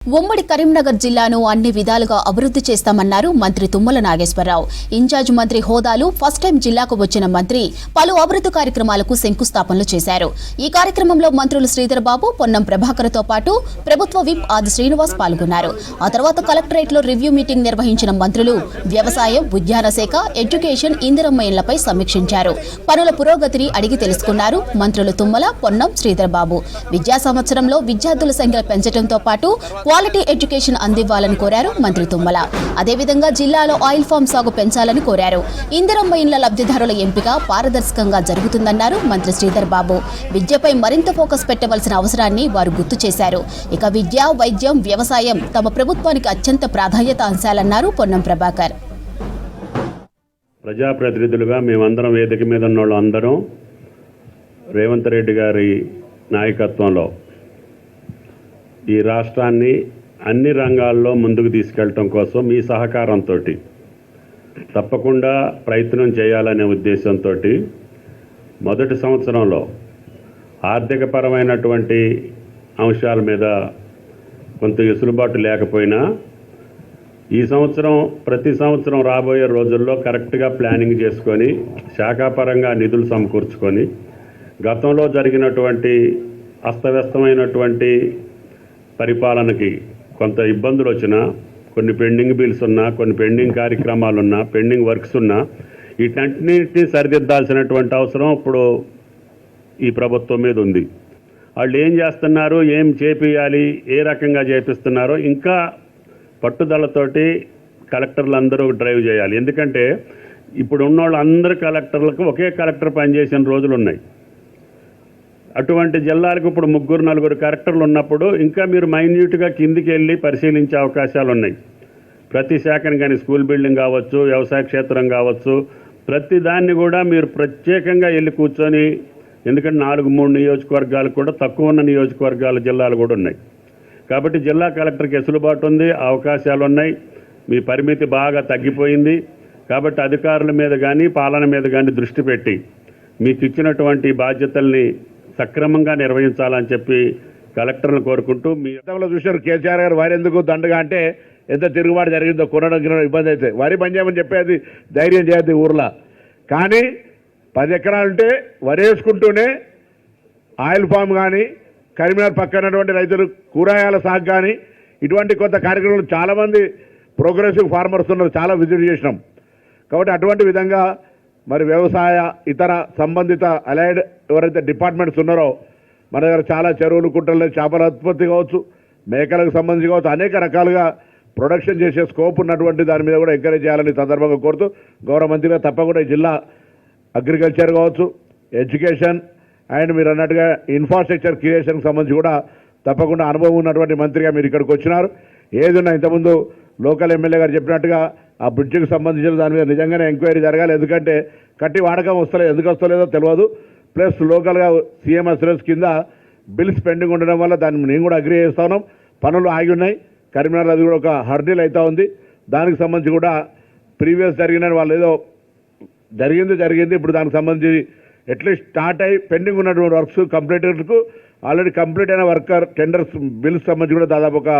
ఉమ్మడి కరీంనగర్ జిల్లాను అన్ని విధాలుగా అభివృద్ధి చేస్తామన్నారు మంత్రి తుమ్మల నాగేశ్వరరావు. ఇన్ఛార్జ్ మంత్రి హోదాలో ఫస్ట్ టైం జిల్లాకు వచ్చిన మంత్రి పలు అభివృద్ధి కార్యక్రమాలకు శంకుస్థాపనలు చేశారు. ఈ కార్యక్రమంలో మంత్రులు శ్రీధర్ బాబు, పొన్నం ప్రభాకర్తో పాటు ప్రభుత్వ విప్ ఆది శ్రీనివాస్ పాల్గొన్నారు. ఆ తర్వాత కలెక్టరేట్లో రివ్యూ మీటింగ్ నిర్వహించిన మంత్రులు వ్యవసాయం, ఉద్యాన శాఖ, ఎడ్యుకేషన్, ఇందిరమ్మ ఇళ్లపై సమీక్షించారు. పనుల పురోగతిని అడిగి తెలుసుకున్నారు. మంత్రులు తుమ్మల, పొన్నం, శ్రీధర్ బాబు విద్యా సంవత్సరంలో విద్యార్థుల సంఖ్య పెంచడంతో పాటు క్వాలిటీ ఎడ్యుకేషన్ అందివ్వాలని కోరారు మంత్రి తుమ్మల. అదేవిధంగా జిల్లాలో ఆయిల్ ఫామ్ సాగు పెంచాలని కోరారు. ఇందిరమ్మ ఇండ్ల లబ్ధిదారుల ఎంపిక పారదర్శకంగా జరుగుతుందన్నారు మంత్రి శ్రీధర్ బాబు. విద్యపై మరింత ఫోకస్ పెట్టవలసిన అవసరాన్ని వారు గుర్తు చేశారు. ఇక విద్య, వైద్యం, వ్యవసాయం తమ ప్రభుత్వానికి అత్యంత ప్రాధాన్యత అంశాలన్నారు పొన్నం ప్రభాకర్. ప్రజాప్రతినిధులుగా మేమందరం వేదిక మీద ఉన్న వాళ్ళు అందరం రేవంత్ రెడ్డి గారి నాయకత్వంలో ఈ రాష్ట్రాన్ని అన్ని రంగాల్లో ముందుకు తీసుకెళ్ళటం కోసం మీ సహకారంతో తప్పకుండా ప్రయత్నం చేయాలనే ఉద్దేశంతో మొదటి సంవత్సరంలో ఆర్థికపరమైనటువంటి అంశాల మీద కొంత వెసులుబాటు లేకపోయినా ఈ సంవత్సరం ప్రతి సంవత్సరం రాబోయే రోజుల్లో కరెక్ట్గా ప్లానింగ్ చేసుకొని శాఖాపరంగా నిధులు సమకూర్చుకొని గతంలో జరిగినటువంటి అస్తవ్యస్తమైనటువంటి పరిపాలనకి కొంత ఇబ్బందులు వచ్చినా, కొన్ని పెండింగ్ బిల్స్ ఉన్నా, కొన్ని పెండింగ్ కార్యక్రమాలు ఉన్నా, పెండింగ్ వర్క్స్ ఉన్నా, వీటన్నిటిని సరిదిద్దాల్సినటువంటి అవసరం ఇప్పుడు ఈ ప్రభుత్వం మీద ఉంది. వాళ్ళు ఏం చేస్తున్నారు, ఏం చేపియాలి, ఏ రకంగా చేపిస్తున్నారో ఇంకా పట్టుదలతోటి కలెక్టర్లు అందరూ డ్రైవ్ చేయాలి. ఎందుకంటే ఇప్పుడు ఉన్నవాళ్ళు అందరు కలెక్టర్లకు ఒకే కలెక్టర్ పనిచేసిన రోజులు ఉన్నాయి. అటువంటి జిల్లాలకు ఇప్పుడు 3-4 కలెక్టర్లు ఉన్నప్పుడు ఇంకా మీరు మైన్యూట్గా కిందికి వెళ్ళి పరిశీలించే అవకాశాలు ఉన్నాయి. ప్రతి శాఖను కానీ, స్కూల్ బిల్డింగ్ కావచ్చు, వ్యవసాయ క్షేత్రం కావచ్చు, ప్రతి దాన్ని కూడా మీరు ప్రత్యేకంగా వెళ్ళి కూర్చొని, ఎందుకంటే 4-3 నియోజకవర్గాలు కూడా తక్కువ ఉన్న నియోజకవర్గాల జిల్లాలు కూడా ఉన్నాయి. కాబట్టి జిల్లా కలెక్టర్కి వెసులుబాటు ఉంది, అవకాశాలు ఉన్నాయి. మీ పరిమితి బాగా తగ్గిపోయింది. కాబట్టి అధికారుల మీద కానీ, పాలన మీద కానీ దృష్టి పెట్టి మీకు ఇచ్చినటువంటి బాధ్యతల్ని సక్రమంగా నిర్వహించాలని చెప్పి కలెక్టర్ను కోరుకుంటూ, మీ గతంలో చూశారు కేసీఆర్ గారు వారి ఎందుకు దండగా అంటే ఎంత తిరుగుబాటు జరిగిందో, కొనడం ఇబ్బంది అయితే వరి పని చేయమని చెప్పేది ధైర్యం చేయద్దు ఊర్లో. కానీ 10 ఎకరాలుంటే వరి వేసుకుంటూనే ఆయిల్ ఫామ్ కానీ, కరీంనగర్ పక్కనటువంటి రైతులు కూరగాయల సాగు కానీ, ఇటువంటి కొత్త కార్యక్రమాలు చాలామంది ప్రోగ్రెసివ్ ఫార్మర్స్ ఉన్నారు, చాలా విజిట్ చేసినాం. కాబట్టి అటువంటి విధంగా మరి వ్యవసాయ ఇతర సంబంధిత అలైడ్ ఎవరైతే డిపార్ట్మెంట్స్ ఉన్నారో మన దగ్గర చాలా చెరువులు, కుట్టలు, చేపల ఉత్పత్తి కావచ్చు, మేకలకు సంబంధించి కావచ్చు, అనేక రకాలుగా ప్రొడక్షన్ చేసే స్కోప్ ఉన్నటువంటి దాని మీద కూడా ఎంకరేజ్ చేయాలని సందర్భంగా కోరుతూ, గౌరవ మంత్రిగా తప్పకుండా ఈ జిల్లా అగ్రికల్చర్ కావచ్చు, ఎడ్యుకేషన్ అండ్ మీరు అన్నట్టుగా ఇన్ఫ్రాస్ట్రక్చర్ క్రియేషన్కి సంబంధించి కూడా తప్పకుండా అనుభవం ఉన్నటువంటి మంత్రిగా మీరు ఇక్కడికి వచ్చినారు. ఏదున్నా ఇంతకుముందు లోకల్ ఎమ్మెల్యే గారు చెప్పినట్టుగా ఆ బ్రిడ్జికి సంబంధించిన దాని మీద నిజంగానే ఎంక్వైరీ జరగాలి. ఎందుకంటే కట్టి వాడకం వస్తలేదు, ఎందుకు వస్తలేదో తెలియదు. ప్లస్ లోకల్గా సీఎం అసూరెన్స్ కింద బిల్స్ పెండింగ్ ఉండడం వల్ల దాన్ని నేను కూడా అగ్రీ చేస్తా ఉన్నాం. పనులు ఆగి ఉన్నాయి. కరీంనగర్ అది కూడా ఒక హర్డీల్ అవుతూ ఉంది. దానికి సంబంధించి కూడా ప్రీవియస్ జరిగిన వాళ్ళు ఏదో జరిగింది ఇప్పుడు దానికి సంబంధించి అట్లీస్ట్ స్టార్ట్ అయ్యి పెండింగ్ ఉన్నటువంటి వర్క్స్ కంప్లీటర్కు ఆల్రెడీ కంప్లీట్ అయిన వర్కర్ టెండర్స్ బిల్స్ సంబంధించి కూడా దాదాపు ఒక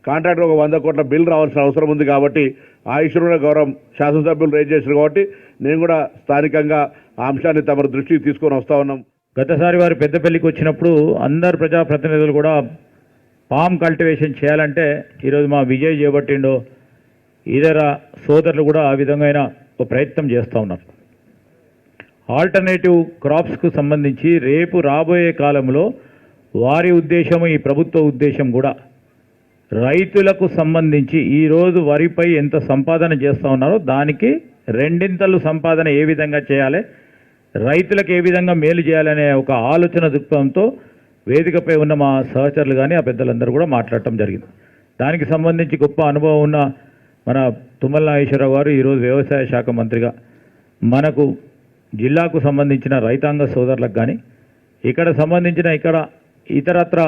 కాంట్రాక్టర్ ఒక 100 కోట్ల బిల్ రావాల్సిన అవసరం ఉంది. కాబట్టి ఆ ఇష్యూ కూడా గౌరవం శాసనసభ్యులు రైజ్ చేశారు. కాబట్టి నేను కూడా స్థానికంగా ఆ అంశాన్ని తమ దృష్టికి తీసుకొని వస్తూ ఉన్నాం. గతసారి వారు పెద్దపల్లికి వచ్చినప్పుడు అందరు ప్రజాప్రతినిధులు కూడా పామ్ కల్టివేషన్ చేయాలంటే ఈరోజు మా విజయ్ చేపట్టిండో ఇతర సోదరులు కూడా ఆ విధంగా ఒక ప్రయత్నం చేస్తూ ఉన్నారు. ఆల్టర్నేటివ్ క్రాప్స్కు సంబంధించి రేపు రాబోయే కాలంలో వారి ఉద్దేశం, ఈ ప్రభుత్వ ఉద్దేశం కూడా రైతులకు సంబంధించి ఈరోజు వరిపై ఎంత సంపాదన చేస్తూ ఉన్నారో దానికి 2 సంపాదన ఏ విధంగా చేయాలి, రైతులకు ఏ విధంగా మేలు చేయాలనే ఒక ఆలోచన దృక్పథంతో వేదికపై ఉన్న మా సహచరులు కానీ ఆ పెద్దలందరూ కూడా మాట్లాడటం జరిగింది. దానికి సంబంధించి గొప్ప అనుభవం ఉన్న మన తుమ్మల నాగేశ్వరరావు గారు ఈరోజు వ్యవసాయ శాఖ మంత్రిగా మనకు జిల్లాకు సంబంధించిన రైతాంగ సోదరులకు కానీ, ఇక్కడ సంబంధించిన ఇతరత్ర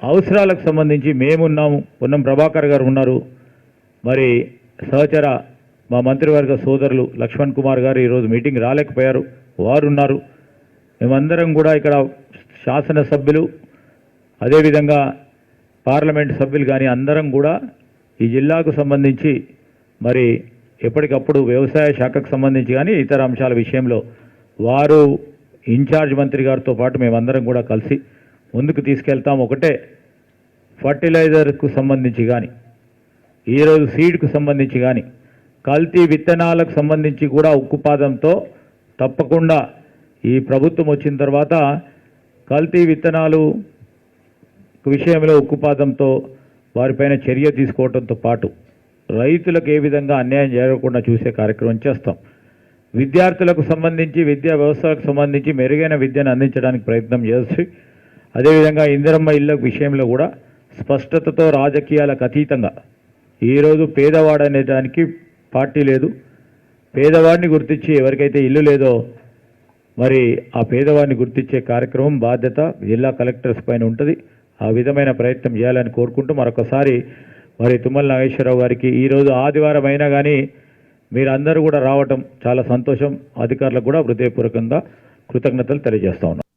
అవసరాలకు సంబంధించి మేమున్నాము, పొన్నం ప్రభాకర్ గారు ఉన్నారు, మరి సహచర మా మంత్రివర్గ సోదరులు లక్ష్మణ్ కుమార్ గారు ఈరోజు మీటింగ్ రాలేకపోయారు, వారు ఉన్నారు. మేమందరం కూడా ఇక్కడ శాసనసభ్యులు, అదేవిధంగా పార్లమెంట్ సభ్యులు కానీ అందరం కూడా ఈ జిల్లాకు సంబంధించి మరి ఎప్పటికప్పుడు వ్యవసాయ శాఖకు సంబంధించి కానీ ఇతర అంశాల విషయంలో వారు ఇన్ఛార్జ్ మంత్రి గారితో పాటు మేమందరం కూడా కలిసి ముందుకు తీసుకెళ్తాం. ఒకటే ఫర్టిలైజర్కు సంబంధించి కానీ ఈరోజు సీడ్కు సంబంధించి కానీ కల్తీ విత్తనాలకు సంబంధించి కూడా ఉక్కుపాదంతో తప్పకుండా ఈ ప్రభుత్వం వచ్చిన తర్వాత కల్తీ విత్తనాలు విషయంలో ఉక్కుపాదంతో వారిపైన చర్య తీసుకోవడంతో పాటు రైతులకు ఏ విధంగా అన్యాయం జరగకుండా చూసే కార్యక్రమం చేస్తాం. విద్యార్థులకు సంబంధించి విద్యా వ్యవస్థకు సంబంధించి మెరుగైన విద్యను అందించడానికి ప్రయత్నం చేసి అదేవిధంగా ఇందిరమ్మ ఇళ్ళ విషయంలో కూడా స్పష్టతతో రాజకీయాలకు అతీతంగా ఈరోజు పేదవాడు అనేదానికి పార్టీ లేదు. పేదవాడిని గుర్తించి ఎవరికైతే ఇల్లు లేదో మరి ఆ పేదవాడిని గుర్తించే కార్యక్రమం బాధ్యత జిల్లా కలెక్టర్స్ పైన ఉంటుంది. ఆ విధమైన ప్రయత్నం చేయాలని కోరుకుంటూ మరొకసారి మరి తుమ్మల నాగేశ్వరరావు గారికి ఈరోజు ఆదివారం అయినా కానీ మీరందరూ కూడా రావటం చాలా సంతోషం. అధికారులకు కూడా హృదయపూర్వకంగా కృతజ్ఞతలు తెలియజేస్తా ఉన్నాం.